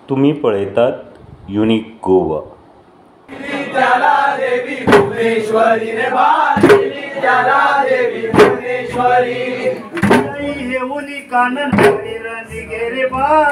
तुम्ही पळयतात युनिक गोवा। त्याला देवी भुवनेश्वरी रे बाली, त्याला देवी भुवनेश्वरी हे उनी कानन बाहेर निघे रे बा,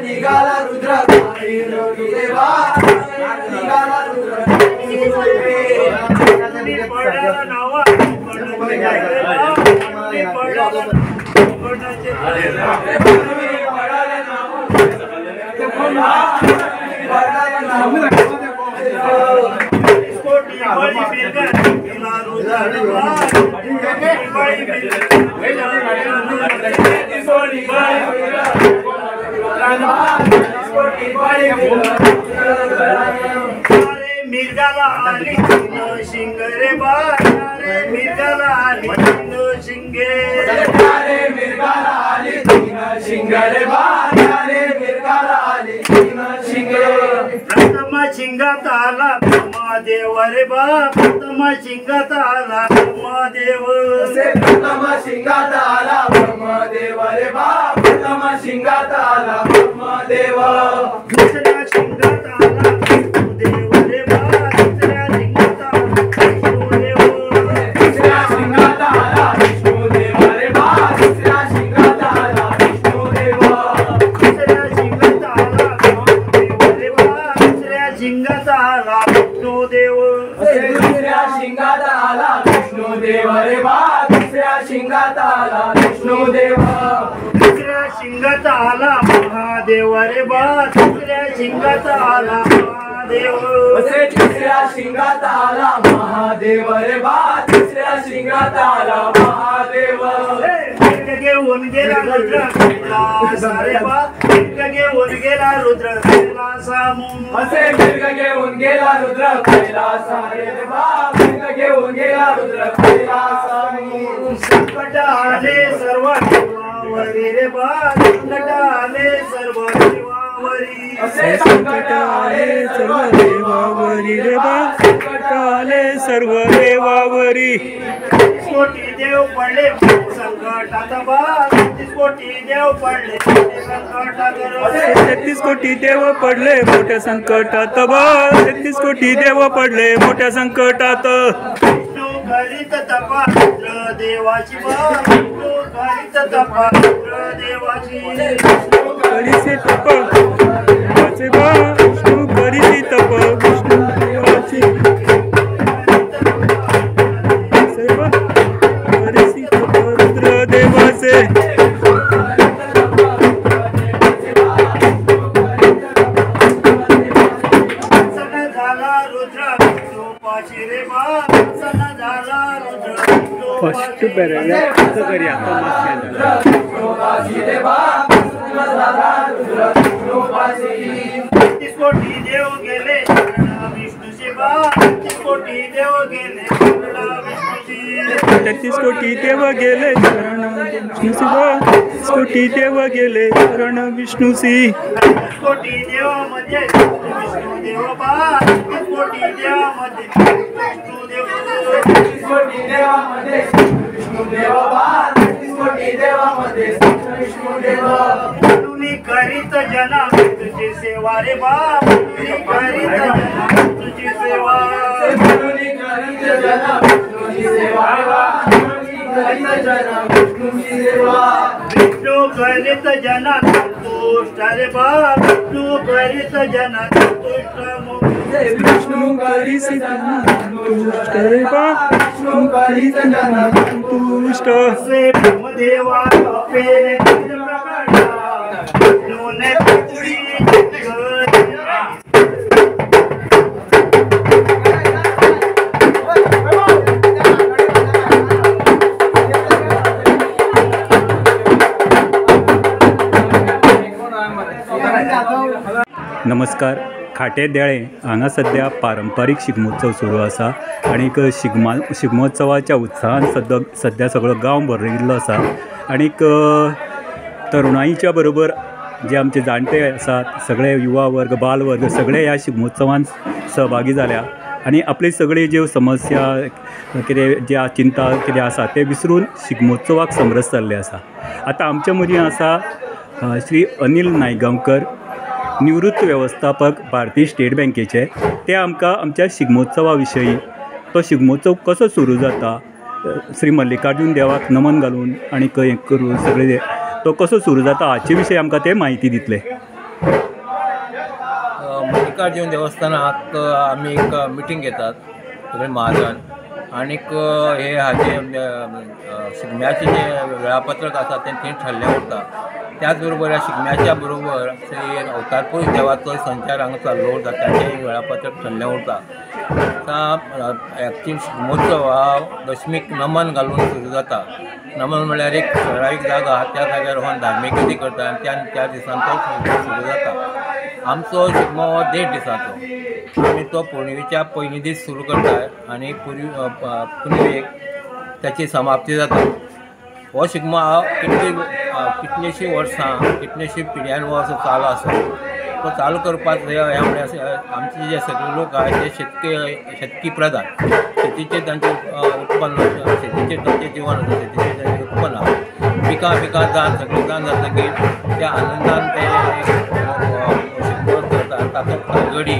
निघाला रुद्र मिर्गाला आली शिंग रे बा, रे मिर्गाला आली शिंगे, रे मिर्गाला आली शिंग रे बा, रे मिर्गाला आली शिंगे प्रथम शिंगात आला ब्रह्मदेव रे बा, प्रथम शिंगात आला ब्रह्मदेव, प्रथम शिंगात आला ब्रह्मदेव रे बा, प्रथम शिंगात आला ब्रह्मदेव दुसऱ्या शिंगात आला विष्णुदेव रे बा, दुसऱ्या शिंगात आला विष्णुदेव, दुसऱ्या शिंगात आला विष्णुदेव रे बा, दुसऱ्या शिंगात आला विष्णुदेव, दुसऱ्या शिंगात आला विष्णुदेव रे बा, दुसऱ्या शिंगात आला विष्णुदेव, दुसऱ्या शिंगात आला विष्णुदेव रे बा, दुसऱ्या शिंगात आला विष्णुदेव, दुसऱ्या शिंगात आला महादेव रे बा, दुसऱ्या शिंगात आला महादेव, तिसऱ्या शिंगात आला महादेव रे बा, तिसऱ्या शिंगात आला महादेव, मिर्ग घेऊन गेला रुद्र कैलास रे बा, मिर्ग घेऊन गेला रुद्र कैलासामून, असे मिर्ग घेऊन गेला रुद्र कैलास रे बा, मिर्ग घेऊन गेला रुद्र कैलासाहून, संकट आले सर्व देवावरी रे बा, संकट आले सर्व देवावरी, असे संकट आले सर्व देवावरी रे बा, संकट आले सर्व देवावरी, कोटी देव पडले संकटात बा, 33 कोटी देव पडले संकटात, 33 कोटी देव पडले मोठ्या संकटात बा, 33 कोटी देव पडले मोठ्या संकटात, विष्णू करीत तपा रुद्र देवाची बा, विष्णू करीत तपा रुद्र देवाची, करीचे तप वाचे बा, विष्णू करीचे तप विष्णू देवाची, सर्व करीचे तप रुद्र देवाचे, सण झाला रुद्र विष्णूपाशी रे बा, सण झाला रुद्र फर्स्ट पॅराग्राफ असं करूया विष्णुपाशी रे बा, झाला रुद्र विष्णुपाशी, 33 कोटी देव गेले विष्णूचे बा, 33 कोटी देव गेले विष्णूची, 33 कोटी देव गेले शरण विष्णुसी बा, 33 कोटी देव गेले शरण विष्णुसी, 33 कोटी देवामध्ये विष्णुदेव बा, 33 कोटी देवामध्ये विष्णुदेव, 33 कोटी देवामध्ये विष्णुदेव बा, 33 कोटी देवामध्ये विष्णुदेव, म्हणून करीत जना तुझी सेवा रे बा, म्हणून करीत जना तुझी सेवा, म्हणून करीत जना विष्णूची सेवा रे बा, म्हणून करीत जना विष्णूची सेवा, विष्णू करीत जना संतुष्ट रे बा, विष्णू करीत जना संतुष्ट विष्णू करीत जना संतुष्ट रे बा, विष्णू करीत जना संतुष्ट, से ब्रह्मदेवा पेरे विष्णूने पुरी नमस्कार, खाटे देळे हांगा सद्या पारंपारीक शिगमोत्सव सुरू आसा आनीक शिगमोत्सवाच्या उत्साहान सद्या सगळो गांव भरिल्लो आसा आनीक तरुणाईच्या बरोबर जे आमचे जाणटे आसात सगळे युवा वर्ग बाल वर्ग सगळे ह्या शिगमोत्सवान सहभागी जाल्या आनी आपली सगळी ज्यो समस्या कितें ज्या चिंता कितें आसा ते विसरून शिगमोत्सवाक समरस जाल्ले आसा. आतां आमच्या मदीं आसा श्री अनिल नायगांवकर, निवृत्त वेवस्थापक भारतीय स्टेट बँकेचे. ते आमकां आमच्या शिगमोत्सवा विशयी तो शिगमोत्सव कसो सुरू जाता श्री मल्लिकार्जून देवाक नमन घालून आनी हें करून सगळे तो कसो सुरू जाता हाचे विशयी आमकां ते म्हायती दितले. मल्लिकार्जून देवस्थानाक आमी एक मिटींग घेतात सगळे महाजन आनीक हे हाचे शिगम्याचें जें वेळापत्रक आसा तें थंय थारलें उरता. त्याच बरोबर ह्या शिगम्याच्या बरोबर श्री अवतारपुरूश देवाचो संचार हांगा चालू उरता ताचें वेळापत्रक थारलें उरता. एक्चुअली शिगमोत्सव हा दशमीक नमन घालून सुरू जाता. नमन म्हळ्यार एक ठरावीक जागा त्या जाग्यार व्हरून धार्मीक विधी करता आनी त्या दिसान तो सुरू जाता. आमचो शिगमो हो 1.5 दिसांचो आमी तो पौर्णिमेच्या पयली दीस सुरू करताय आनी पुनवेक त्याची समाप्ती जाता. हो शिगमो कितलीशीं वर्सां कितलीशीं पिढ्यान हो असो चालू आसा. तो चालू करपाक आमचे जे सगळे लोक आहेत ते शेतकी प्रधान शेतीचे तांचे उत्पन्न शेतीचेर तांचें जीवन आसा शेतीचेर तांचें उत्पन्न आसा. पिकां जावन सगळें जावन जातकीर त्या आनंदान ते शिगमो करतात. तातूंत तालगडी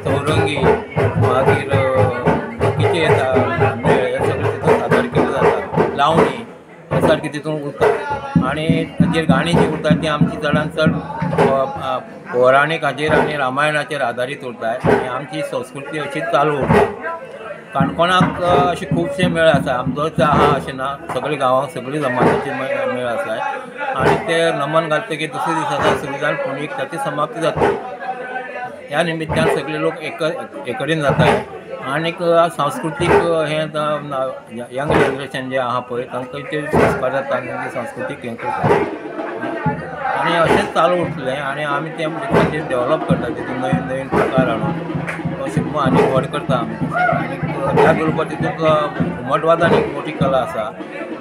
चौरंगी मागीर बाकीचे येता हे सगळें तितून सादर केले जाता. लावणी हे सारकें तितून उरता आनी ताचेर गाणी जी उरता ती आमची चडांत चड पौराणीक हाचेर आनी रामायणाचेर आदारीत उरताय आनी आमची संस्कृती अशीच चालू उरता. काणकोणाक अशे खुबशे मेळ आसा. आमचोच आहा अशें ना, सगळे गांवांक सगळे जमातीचे मेळ आसाय आनी ते नमन घालतकीर दुसरे दिसा सुरू जावन पुणेक ताची समाप्ती जाता. ह्या निमित्यान सगळे लोक एक कडेन जाताय आनीक सांस्कृतीक हें यंग जनरेशन जें आहा पळय तांकां ते संस्कार जाता आनी सांस्कृतीक हें करता आनी अशेंच चालू उरतलें आनी आमी तें डेवलप करता तितून नवीन नवीन प्रकार हाडून तो शिगमो आनी व्हड करता आमी. आनीक त्या बरोबर तितूंत घुमटवादन एक मोठी कला आसा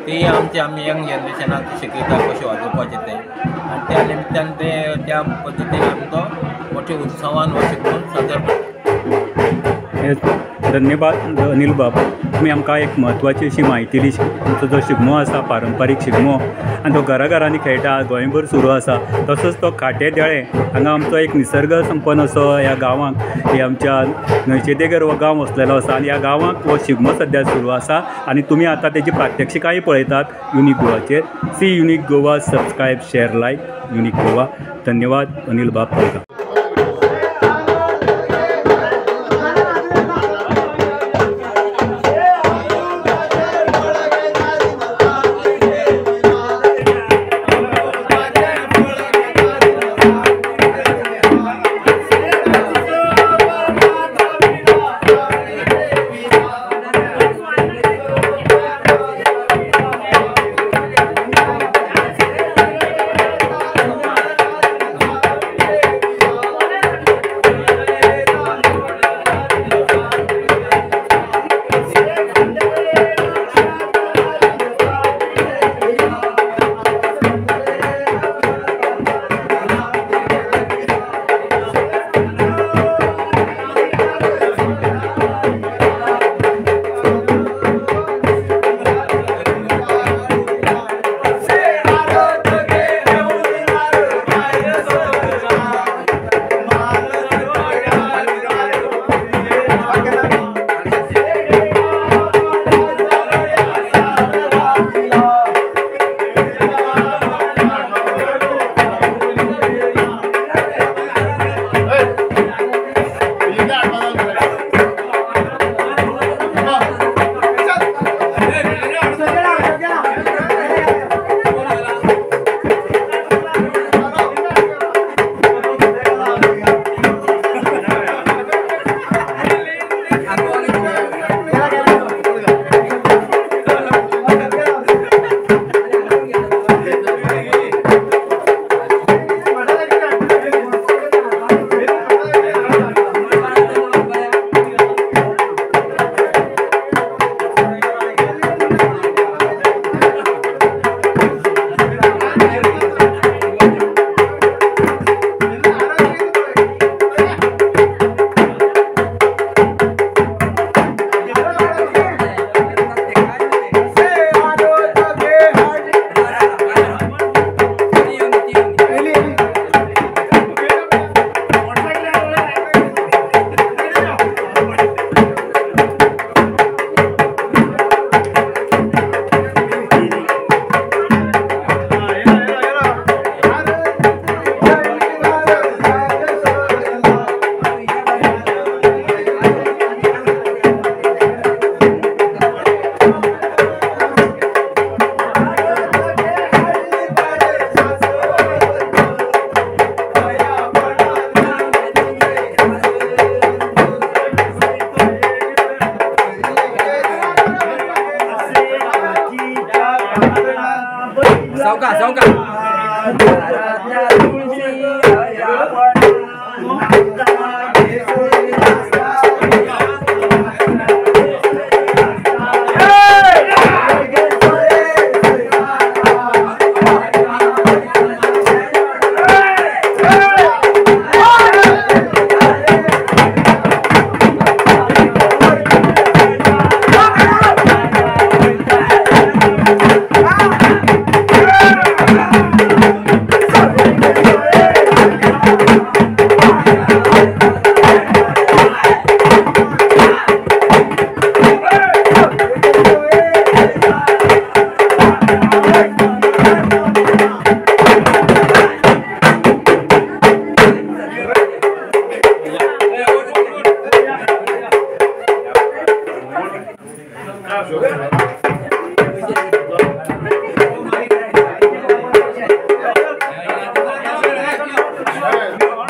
ती आमी यंग जनरेशनाक शिकयता कशें वाजोवपाचें तें आनी त्या निमित्यान तें त्या पद्दतीन आमी तो मोठ्या उत्सवान हो शिगमो सादर करता. धन्यवाद अनिल बाब, तुम्ही आमकां एक म्हत्वाची अशी म्हायती दिली. तुमचो जो शिगमो आसा पारंपारीक शिगमो आनी तो घराघरांनी खेळटा गोंयभर सुरू आसा. तसोच तो खाटे देळे हांगा आमचो एक निसर्ग संपन्न असो ह्या गांवांक हे आमच्या न्हंयचे देगेर हो गांव वसलेलो आसा आनी ह्या गांवांक हो शिगमो सद्या सुरू आसा आनी तुमी आतां तेजी प्रात्यक्षिकाय पळयतात युनिक गोवाचेर. See unique Goa, subscribe, share, like unique Goa. धन्यवाद अनिल बाब तुमकां.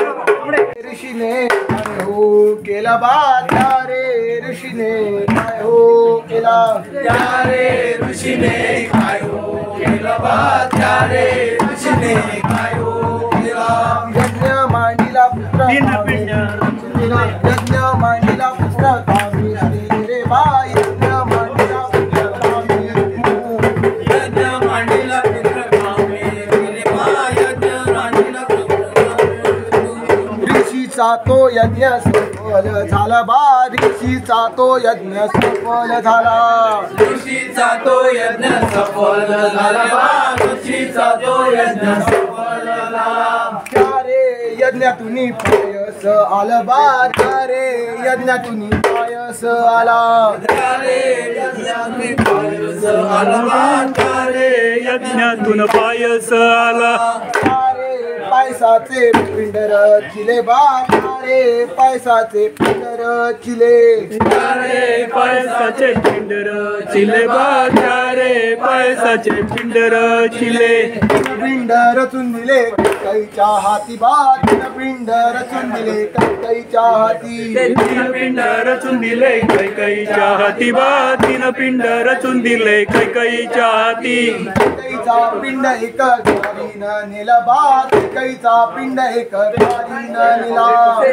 ऋषीने काय हो केला बाध्या रे ऋषीने काय हो केला त्या रे ऋषीने काय हो केला बाध्या रे ऋषीने काय हो केला यज्ञ मांडीला पुत्र यज्ञ मांडीला पुत्र कामी श्री रे बा यज्ञ मांडीला पुत्र कामी यज्ञ मांडीला पुत्र कामी रे बा यज्ञ मांडीला ऋषीचा तो यज्ञ सफल झाला बा ऋषीचा तो यज्ञ सफल झाला ऋषीचा तो यज्ञ सफल झाला बा ऋषीचा तो यज्ञ सफल झाला त्या रे यज्ञातून पायस आला बा त्या रे यज्ञातून पायस आला त्या रे यज्ञातून पायस आला बा त्या रे यज्ञातून पायस आला पैसाचे पिंडर चिले बा रे पैसाचे पिंडर चिले रे पैसाचे पिंडर चिले बा रे पैसाचे पिंडर चिले पिंड रचून दिले कैच्या हाती बा पिंड रचून दिले कैच्या हाती पिंड रचून दिले कैकईच्या हाती बा तीन पिंड रचून दिले कैकईच्या हाती कैचा पिंड एक गाडीनं नेला बा कैचा पिंड एक गाडीनं नेला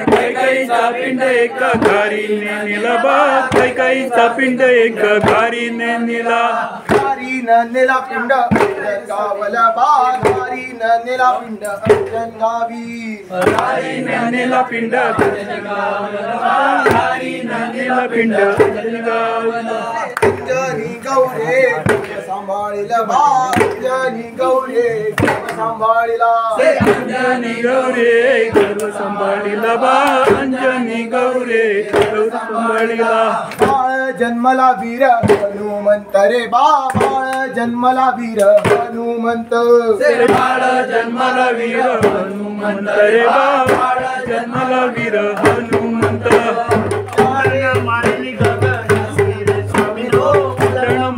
कैकईचा पिंड एक घारीने नेला बा कैकईचा पिंड एक घारीने नेला गाडीनं नेला पिंड गावला बा गाडीनं नेला पिंड गावी गाडीने नेला पिंड गाडीने नेला पिंड अंजनी गौरे सांभाळिला बा अंजनी गौरे सांभाळिला अंजनी गौरे गर्व सांभाळिला बा अंजनी गौरे गर्व सांभाळिला बाळ जन्मला वीर हनुमंत रे बा बाळ जन्मला वीर हनुमंत बाळ जन्माला वीर हनुमंत रे बा बाळ जन्माला वीर हनुमंत मारली गगनासी रे स्वामी रो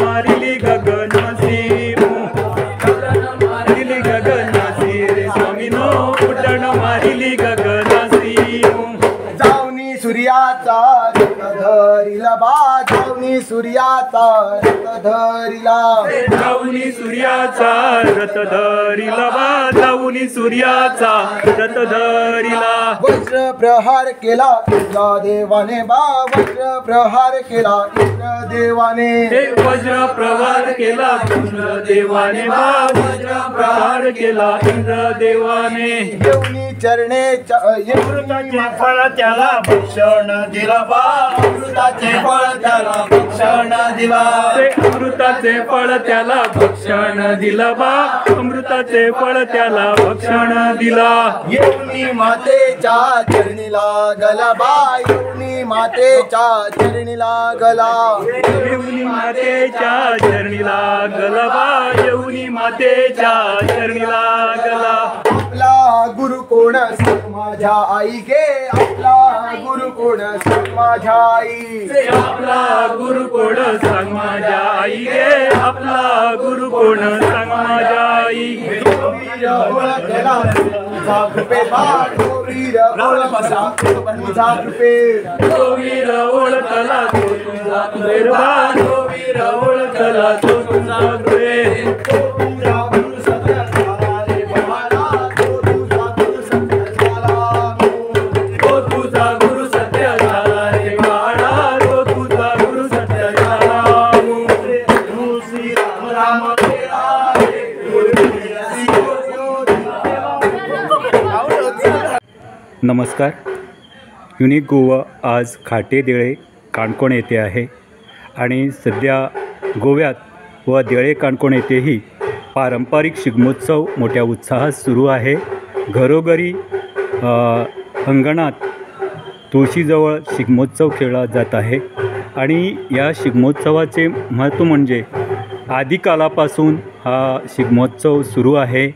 मारिली गगनासी मारिली गगनासी रे स्वामी नो उड्डाण मारिली गगनासी जावनी सूर्याचा रथ धरिला बा जावनी सूर्याचा रथ धरिला जाऊनी सूर्याचा रथ धरिला बा जाऊनी सूर्याचा रथ धरिला वज्र प्रहार केला इंद्र देवाने बा वज्र प्रहार केला इंद्र देवाने वज्र प्रहार केला इंद्र देवाने बा वज्र प्रहार केला इंद्र देवाने येऊनी चरणे अमृताचे फळ त्याला भक्षण दिला बा अमृताचे फळ त्याला भक्षण दिला अमृताचे फळ त्याला भक्षण दिला बा अमृताचे फळ त्याला भक्षण दिला येऊनी मातेच्या चरणी लागला बा येऊनी मातेच्या चरणी लागला येऊनी मातेच्या चरणी लागला बा येऊनी मातेच्या चरणी लागला आपला गुरु कोण माझ्या आई गे आपला गुरु कोण माझ्या आई आपला गुरु कोण सांग माझ्या आई गे आपला गुरु कोण सांग माझ्या आई वीर ओळखला तुझा कृपे बा वीर ओळखला तुझा कृपे तो वीर ओळखला तो तुझा कृपे बा तो वीर ओळखला तो तुझा कृपे वीर गुरु सत्य नमस्कार. युनिक गोवा आज खाटेदेळे काणकोण येथे आहे आणि सध्या गोव्यात व देळे काणकोण येथेही पारंपरिक शिगमोत्सव मोठ्या उत्साहात सुरू आहे. घरोघरी अंगणात तुळशीजवळ शिगमोत्सव खेळला जात आहे आणि या शिगमोत्सवाचे महत्त्व म्हणजे आदिकालापासून हा शिगमोत्सव सुरू आहे.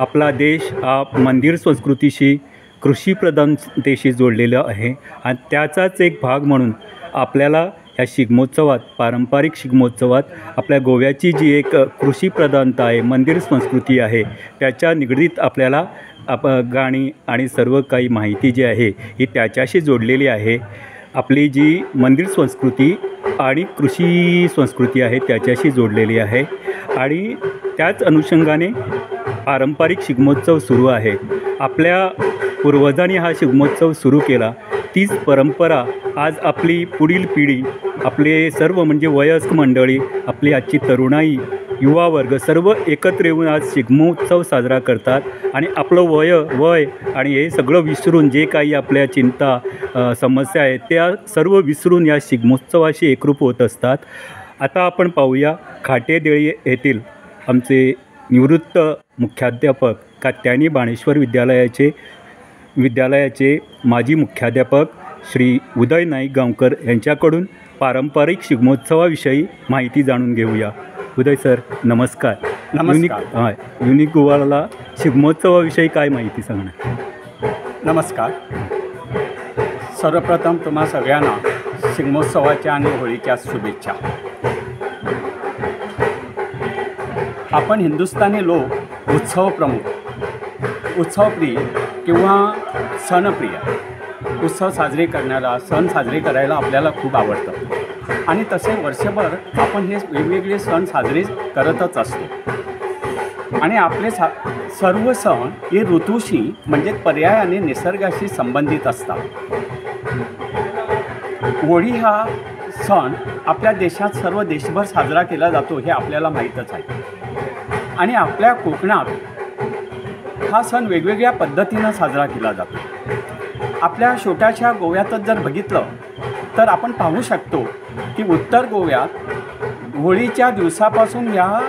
आपला देश हा मंदिर संस्कृतीशी कृषीप्रधान देशी जोडलेला आहे आणि त्याचाच एक भाग म्हणून आपल्याला ह्या शिगमोत्सवात पारंपरिक शिगमोत्सवात आपल्या गोव्याची जी एक कृषीप्रधानता आहे, मंदिर संस्कृती आहे, त्याच्या निगडीत आपल्याला गाणी आणि सर्व काही माहिती जी आहे ही त्याच्याशी जोडलेली आहे. आपली जी मंदिर संस्कृती आणि कृषी संस्कृती आहे त्याच्याशी जोडलेली आहे आणि त्याच अनुषंगाने पारंपरिक शिगमोत्सव सुरू आहे. आपल्या पूर्वजांनी हा शिगमोत्सव सुरू केला. तीच परंपरा आज आपली पुढील पिढी, आपले सर्व म्हणजे वयस्क मंडळी, आपली आजची तरुणाई, युवा वर्ग सर्व एकत्र येऊन आज शिगमोत्सव साजरा करतात आणि आपलं वय आणि हे सगळं विसरून जे काही आपल्या चिंता समस्या आहेत त्या सर्व विसरून या शिगमोत्सवाशी एकरूप होत असतात. आता आपण पाहूया खाटेदेळी येथील आमचे निवृत्त मुख्याध्यापक कात्यायनी बाणेश्वर विद्यालयाचे माजी मुख्याध्यापक श्री उदय नाईक गावकर यांच्याकडून पारंपरिक शिगमोत्सवाविषयी माहिती जाणून घेऊया. उदय सर नमस्कार. युनिक गोवाला शिगमोत्सवाविषयी काय माहिती सांगणार? नमस्कार. सर्वप्रथम तुम्हा सगळ्यांना शिगमोत्सवाच्या आणि होळीच्या शुभेच्छा. आपण हिंदुस्थानी लोक उत्सवप्रिय किंवा सणप्रिय, उत्सव साजरे करण्याला, सण साजरे करायला आपल्याला खूप आवडतं आणि तसे वर्षभर आपण हे वेगवेगळे सण साजरे करतच असतो आणि आपले सर्व सण हे ऋतूशी म्हणजे पर्यायाने निसर्गाशी संबंधित असतात. होळी हा सण आपल्या देशात सर्व देशभर साजरा केला जातो हे आपल्याला माहीतच आहे आणि आपल्या कोकणात हा सण वेगवेगळ्या पद्धतीनं साजरा केला जातो. आपल्या छोट्याशा गोव्यातच जर बघितलं तर आपण पाहू शकतो की उत्तर गोव्यात होळीच्या दिवसापासून या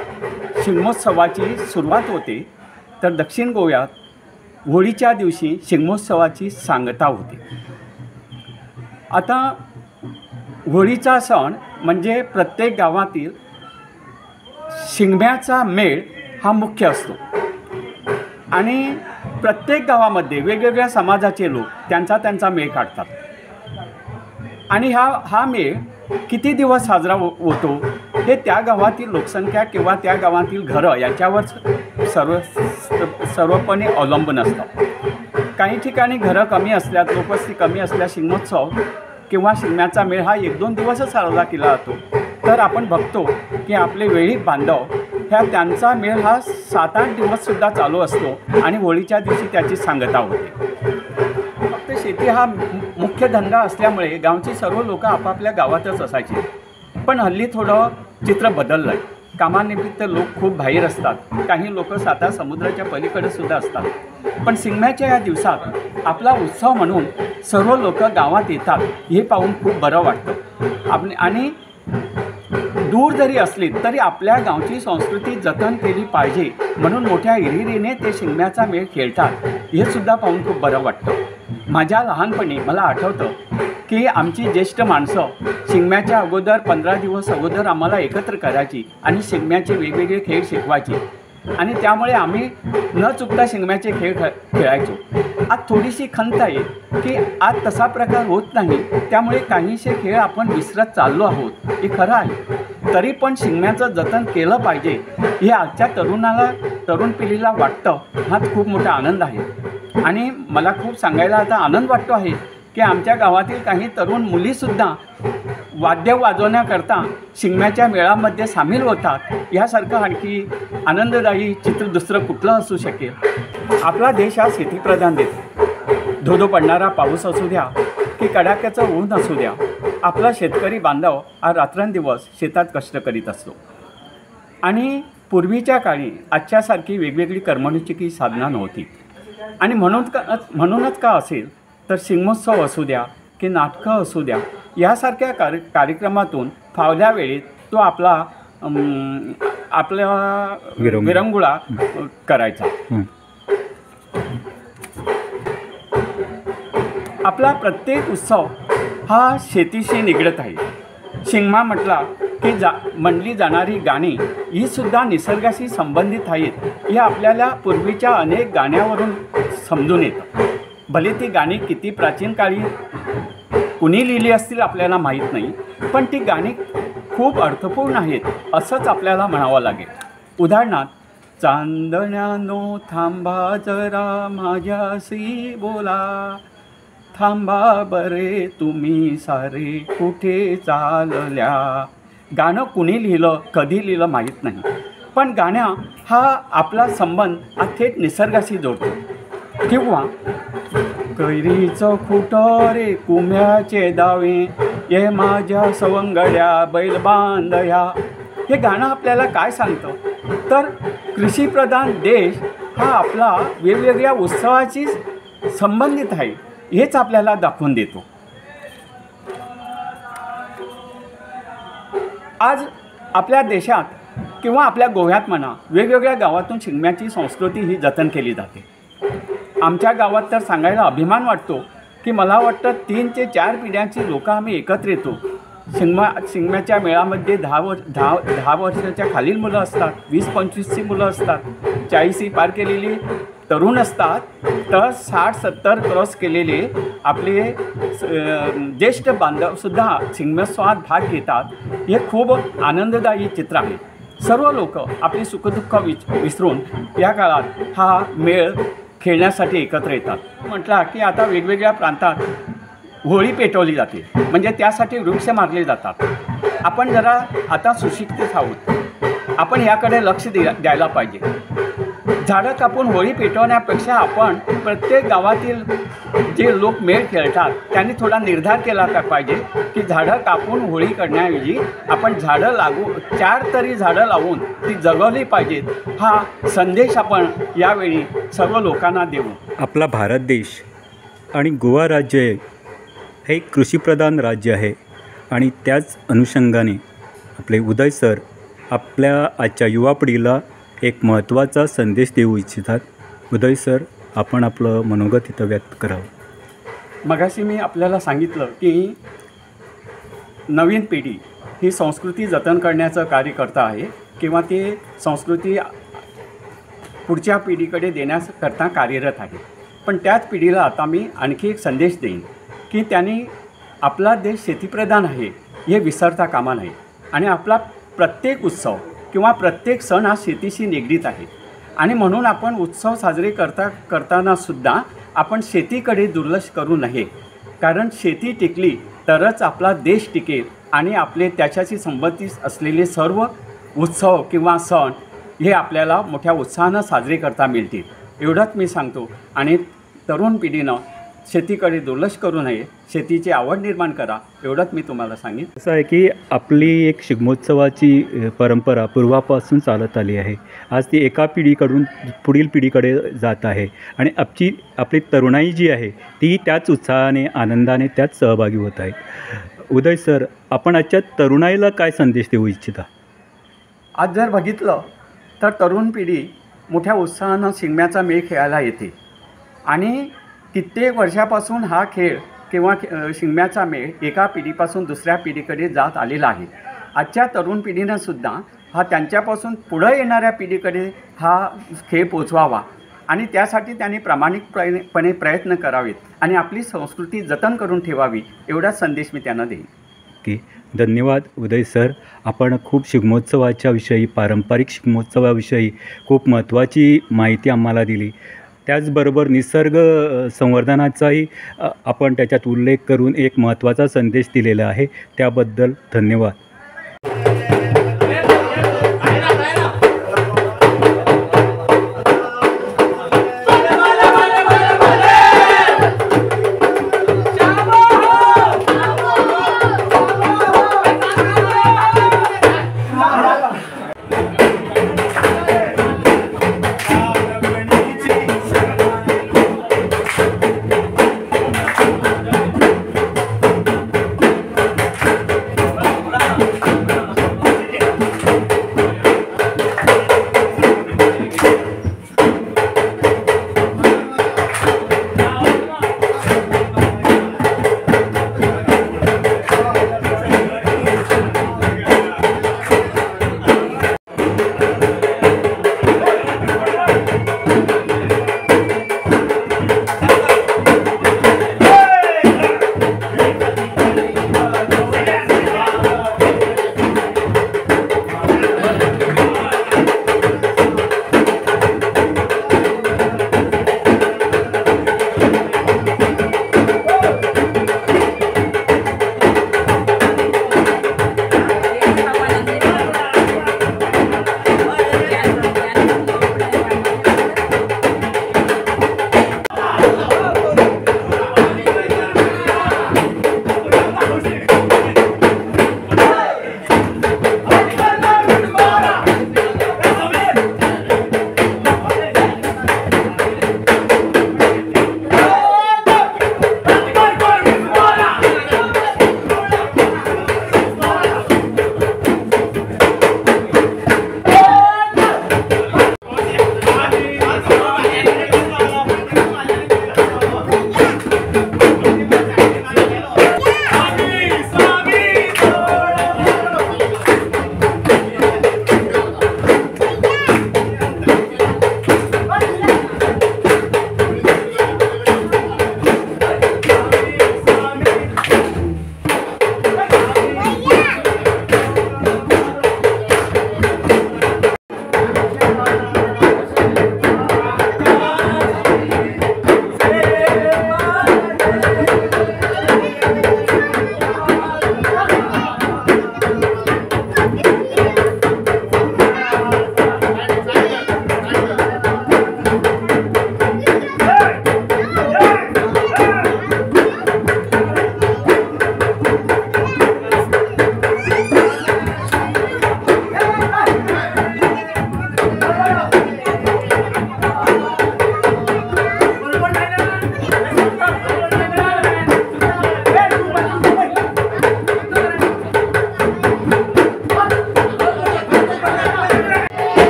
शिगमोत्सवाची सुरुवात होते, तर दक्षिण गोव्यात होळीच्या दिवशी शिगमोत्सवाची सांगता होते. आता होळीचा सण म्हणजे प्रत्येक गावातील शिगम्याचा मेळ हा मुख्य असतो आणि प्रत्येक गावामध्ये वेगवेगळ्या समाजाचे लोक त्यांचा मेळ काढतात आणि हा मेळ किती दिवस साजरा होतो हे त्या गावातील लोकसंख्या किंवा त्या गावातील घरं याच्यावर सर्वपणे अवलंबून असतात. काही ठिकाणी घरं कमी असल्यात, लोकवस्ती कमी असल्या शिगमोत्सव किंवा शिगम्याचा मेळ हा 1-2 दिवसच साजरा केला जातो, तर आपण बघतो की आपले वेळीप बांधव त्यांचा मेळ हा 7-8 दिवससुद्धा चालू असतो आणि होळीच्या दिवशी त्याची सांगता होते. फक्त शेती हा मुख्य धंदा असल्यामुळे गावची सर्व लोक आपापल्या गावातच असायची, पण हल्ली थोडं चित्र बदललं आहे. कामानिमित्त लोक खूप बाहेर असतात, काही लोक साता समुद्राच्या पलीकडे सुद्धा असतात, पण शिगम्याच्या या दिवसात आपला उत्सव म्हणून सर्व लोक गावात येतात हे पाहून खूप बरं वाटतं. आणि दूर जरी असली तरी आपल्या गावची संस्कृती जतन केली पाहिजे म्हणून मोठ्या हिरिरीने ते शिगम्याचा मेळ खेळतात हे सुद्धा पाहून खूप बरं वाटतं. माझ्या लहानपणी मला आठवतं की आमची ज्येष्ठ माणसं शिगम्याच्या अगोदर 15 दिवस अगोदर आम्हाला एकत्र करायची आणि शिगम्याचे वेगवेगळे खेळ शिकवायची आणि त्यामुळे आम्ही न चुकता शिगम्याचे खेळ खेळायचो. आज थोडीशी खंत आहे की आज तसा प्रकार होत नाही, त्यामुळे काहीसे खेळ आपण विसरत चाललो आहोत हे खरं आहे. तरी पण शिगम्याचं जतन केलं पाहिजे हे आजच्या तरुण पिढीला वाटतं. हा खूप मोठा आनंद आहे आणि मला खूप सांगायला आता आनंद वाटतो आहे की आमच्या गावातील काही तरुण मुलीसुद्धा वाद्य वाजवण्याकरता शिगम्याच्या मेळामध्ये सामील होतात. यासारखं आणखी आनंददायी चित्र दुसरं कुठलं असू शकेल. आपला देश हा शेतीप्रधान देश. धोधो पडणारा पाऊस असू द्या की कडाक्याचं ऊन असू द्या, आपला शेतकरी बांधव हा रात्रंदिवस शेतात कष्ट करीत असतो आणि पूर्वीच्या काळी आजच्यासारखी वेगवेगळी कर्मणुकीची साधना नव्हती आणि म्हणूनच का असेल तर शिगमोत्सव असू द्या की नाटकं असू द्या, यासारख्या कार्यक्रमातून फावल्या वेळेत तो आपला विरंगुळा करायचा. आपला प्रत्येक उत्सव हा शेतीशी निगडीत आहे. शिगमा म्हटला की म्हणली जाणारी गाणी ही सुद्धा निसर्गाशी संबंधित आहेत, हे आपल्याला पूर्वीच्या अनेक गाण्यावरून समजून येतं. भले ती गाणी किती प्राचीन काळी कुणी लिहिली असतील आपल्याला माहीत नाही, पण ती गाणी खूप अर्थपूर्ण आहेत असंच आपल्याला म्हणावं लागेल. उदाहरणार्थ, चांदण्यानो थांबा जरा माझ्याशी बोला, थांबा बरे तुम्ही सारे कुठे चालल्या. गाणं कुणी लिहिलं, कधी लिहिलं माहीत नाही, पण गाण्या हा आपला संबंध थेट निसर्गाशी जोडतो. किंवा कैरीचं खुटं रे कुम्याचे दावे, ये माझ्या सवंगड्या बैल बांधया. हे गाणं आपल्याला काय सांगतं, तर कृषीप्रधान देश हा आपला वेगवेगळ्या उत्सवाशी संबंधित आहे हेच आपल्याला दाखवून देतो. आज आपल्या देशात किंवा आपल्या गोव्यात म्हणा, वेगवेगळ्या गावातून शिगम्याची संस्कृती ही जतन केली जाते. आमच्या गावात तर सांगायला अभिमान वाटतो की मला वाटतं 3 ते 4 पिढ्यांची लोकं आम्ही एकत्र येतो. शिगम्याच्या मेळामध्ये 10 वर्षाच्या खालील मुलं असतात, 20-25ची मुलं असतात, 40 पार केलेली तरुण असतात, तर 60-70 क्रॉस केलेले आपले ज्येष्ठ बांधवसुद्धा शिगमोत्सवात भाग घेतात. हे खूप आनंददायी चित्र आहे. सर्व लोक आपली सुखदुःख विसरून या काळात हा मेळ खेळण्यासाठी एकत्र येतात. म्हटलं की आता वेगवेगळ्या प्रांतात होळी पेटवली जाते, म्हणजे त्यासाठी वृक्ष मारले जातात. आपण जरा आता सुशिक्षित आहोत, आपण याकडे लक्ष द्यायला पाहिजे. झाडं कापून होळी पेटवण्यापेक्षा आपण प्रत्येक गावातील जे लोक मेळ खेळतात त्यांनी थोडा निर्धार केला पाहिजे की झाडं कापून होळी करण्याऐवजी आपण 4 तरी झाडं लावून ती जगवली पाहिजेत. हा संदेश आपण यावेळी सर्व लोकांना देऊ. आपला भारत देश आणि गोवा राज्य हे कृषीप्रधान राज्य आहे आणि त्याच अनुषंगाने आपले उदय सर आपल्या आजच्या युवा पिढीला एक महत्त्वाचा संदेश देऊ इच्छितात. उदय सर, आपण आपलं मनोगत इथं व्यक्त करावं. मगाशी मी आपल्याला सांगितलं की नवीन पिढी ही संस्कृती जतन करण्याचं कार्य करता आहे किंवा ती संस्कृती पुढच्या पिढीकडे देण्याकरता कार्यरत आहे. पण त्याच पिढीला आता मी आणखी एक संदेश देईन की त्यांनी आपला देश शेतीप्रधान आहे हे विसरता कामा नये आणि आपला प्रत्येक उत्सव किंवा प्रत्येक सण हा शेतीशी निगडीत आहे आणि म्हणून आपण उत्सव साजरे करतानासुद्धा आपण शेतीकडे दुर्लक्ष करू नये. कारण शेती टिकली तरच आपला देश टिकेल आणि आपले त्याच्याशी संबंधित असलेले सर्व उत्सव किंवा सण हे आपल्याला मोठ्या उत्साहानं साजरे करता मिळतील. एवढंच मी सांगतो. आणि तरुण पिढीनं शेतीकडे दुर्लक्ष करू नये, शेतीची आवड निर्माण करा, एवढंच मी तुम्हाला सांगेन. असं आहे की आपली एक शिगमोत्सवाची परंपरा पूर्वापासून चालत आली आहे. आज ती एका पिढीकडून पुढील पिढीकडे जात आहे आणि आपली तरुणाई जी आहे ती त्याच उत्साहाने, आनंदाने त्यात सहभागी होत आहे. उदय सर, आपण आजच्या तरुणाईला काय संदेश देऊ इच्छिता? आज जर बघितलं तर तरुण पिढी मोठ्या उत्साहानं शिगम्याचा मेळ खेळायला येते आणि कित्येक वर्षापासून हा खेळ किंवा शिगम्याचा मेळ एका पिढीपासून दुसऱ्या पिढीकडे जात आलेला आहे. आजच्या तरुण पिढीनंसुद्धा हा त्यांच्यापासून पुढं येणाऱ्या पिढीकडे हा खेळ पोचवावा आणि त्यासाठी त्यांनी प्रामाणिकपणे प्रयत्न करावेत आणि आपली संस्कृती जतन करून ठेवावी, एवढाच संदेश मी त्यांना देईन. की धन्यवाद उदय सर. आपण खूप शिगमोत्सवाच्या विषयी, पारंपरिक शिगमोत्सवाविषयी खूप महत्त्वाची माहिती आम्हाला दिली. त्याचबरोबर निसर्ग संवर्धनाचाही आपण त्याच्यात उल्लेख करून एक महत्त्वाचा संदेश दिलेला आहे. त्याबद्दल धन्यवाद.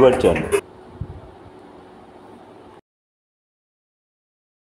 Your channel.